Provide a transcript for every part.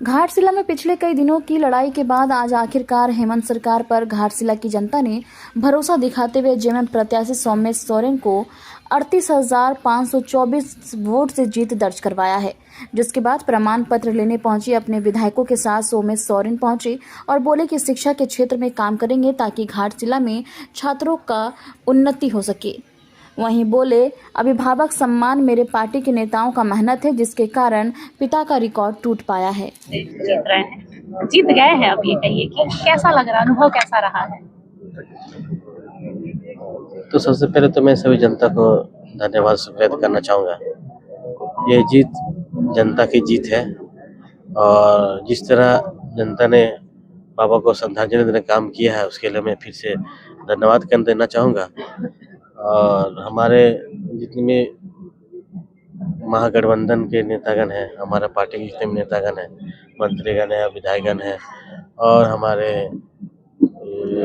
घाटशिला में पिछले कई दिनों की लड़ाई के बाद आज आखिरकार हेमंत सरकार पर घाटशिला की जनता ने भरोसा दिखाते हुए जेएमएम प्रत्याशी सौमेश सोरेन को 38,524 वोट से जीत दर्ज करवाया है। जिसके बाद प्रमाण पत्र लेने पहुंची अपने विधायकों के साथ सौमेश सोरेन पहुंचे और बोले कि शिक्षा के क्षेत्र में काम करेंगे ताकि घाटशिला में छात्रों का उन्नति हो सके। वहीं बोले, अभिभावक सम्मान मेरे पार्टी के नेताओं का मेहनत है, जिसके कारण पिता का रिकॉर्ड टूट पाया है। जीत गए हैं। अब ये कहिए कि कैसा लग रहा, अनुभव कैसा रहा है? तो सबसे पहले तो मैं सभी जनता को धन्यवाद व्यक्त करना चाहूँगा। ये जीत जनता की जीत है और जिस तरह जनता ने बाबा को श्रद्धांजलि देने काम किया है उसके लिए मैं फिर से धन्यवाद कर देना चाहूँगा। और हमारे जितने भी महागठबंधन के नेतागण हैं, हमारा पार्टी के जितने भी नेतागण हैं, मंत्रीगण हैं, विधायकगण हैं और हमारे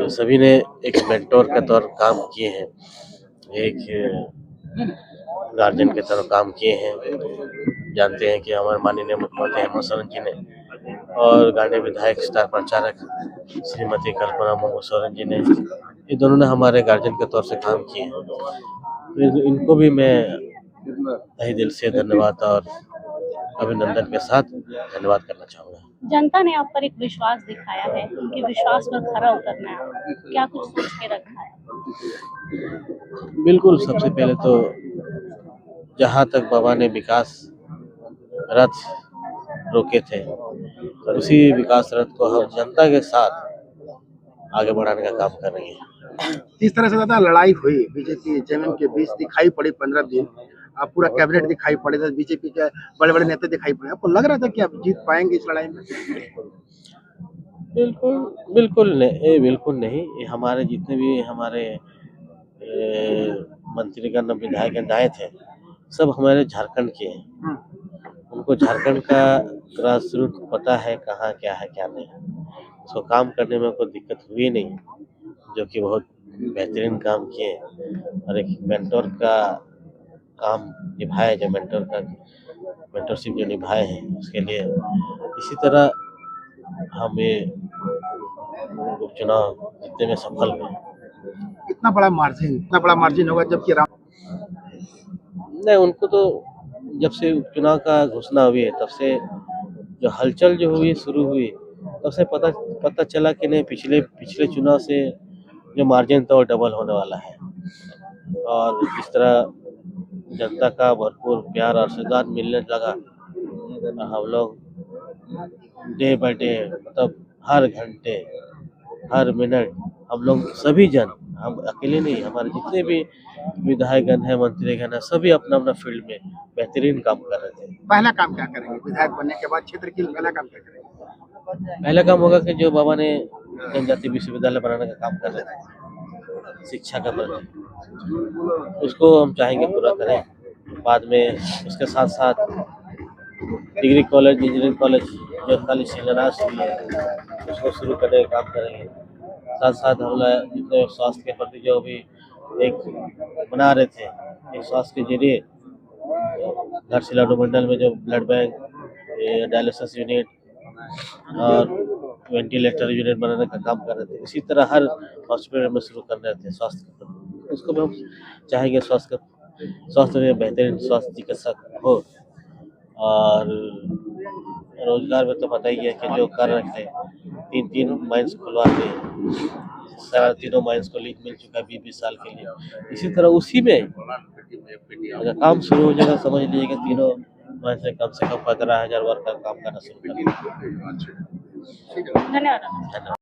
सभी ने एक मेंटोर के तौर काम किए हैं, एक गार्जियन के तरह काम किए हैं। जानते हैं कि हमारे माननीय मुख्यमंत्री हेमंत सोरेन जी ने और गार्जियन विधायक स्टार प्रचारक श्रीमती कल्पना मुर्मू सोरेन जी ने, ये दोनों ने हमारे गार्जियन के तौर से काम किए हैं। तो इनको भी मैं तहे दिल से धन्यवाद और अभिनंदन के साथ धन्यवाद करना चाहूँगा। जनता ने आप पर एक विश्वास दिखाया है, उनके विश्वास पर खरा उतरना है, क्या कुछ सोच के रखा है? बिल्कुल, सबसे पहले तो जहाँ तक बाबा ने विकास रथ रोके थे तो उसी विकास रथ को हम जनता के साथ आगे बढ़ाने का काम कर रहे हैं। इस तरह से ज्यादा लड़ाई हुई बीजेपी जेएमएम के बीच दिखाई पड़ी 15 दिन, अब पूरा कैबिनेट दिखाई पड़े थे, बीजेपी के बड़े बड़े नेता दिखाई पड़े। आपको लग रहा था कि आप जीत पाएंगे इस लड़ाई में? बिल्कुल नहीं। ये हमारे जितने भी हमारे मंत्रीगण विधायकगण आए थे सब हमारे झारखंड के हैं। उनको झारखंड का ग्रास रूट पता है, कहाँ क्या है क्या नहीं है। उसको काम करने में कोई दिक्कत हुई नहीं, जो कि बहुत बेहतरीन काम किए और एक मेंटोर का काम निभाया, जो मेंटरशिप जो निभाए हैं उसके लिए इसी तरह हम ये उपचुनाव जीतने में सफल हुए। इतना बड़ा मार्जिन होगा, जबकि नहीं, उनको तो जब से उपचुनाव का घोषणा हुई है तब से जो हलचल जो हुई शुरू हुई तब से पता चला कि नहीं, पिछले चुनाव से जो मार्जिन था वो डबल होने वाला है। और इस तरह जनता का भरपूर प्यार और आशीर्वाद मिलने लगा। हम लोग डे बाय डे, मतलब हर घंटे हर मिनट हम लोग सभी जन, हम अकेले नहीं, हमारे जितने भी विधायकगण हैं, मंत्रीगण हैं, सभी अपना अपना फील्ड में बेहतरीन काम कर रहे थे। पहला काम क्या करेंगे विधायक बनने के बाद? क्षेत्र के लिए पहला काम क्या करेंगे? पहला काम होगा कि जो बाबा ने जनजाति विश्वविद्यालय बनाने का काम कर रहे थे, शिक्षा का प्रोजेक्ट, उसको हम चाहेंगे पूरा करें। बाद में उसके साथ साथ डिग्री कॉलेज, इंजीनियरिंग कॉलेज जो खाली शिलान्यास हुई है उसको शुरू करने का काम करेंगे। साथ साथ हम लोग जितने स्वास्थ्य के प्रति जो भी एक बना रहे थे, एक स्वास्थ्य के जरिए घाटशिला अनुमंडल में जो ब्लड बैंक, डायलिसिस यूनिट और वेंटिलेटर यूनिट बनाने का काम कर रहे थे, इसी तरह हर हॉस्पिटल में शुरू कर रहे थे स्वास्थ्य के प्रति। उसको भी हम चाहेंगे स्वास्थ्य में बेहतरीन स्वास्थ्य चिकित्सक हो। और रोजगार में तो पता ही है कि जो कर रहे थे, 3 माइंस खुलवा के सारा तीनों माइंस को लीज मिल चुका है 20 साल के लिए। इसी तरह उसी में अगर काम शुरू हो जाएगा, समझ लीजिए कि तीनों माइंस से कम 15,000 वर्कर काम करना शुरू कर। धन्यवाद।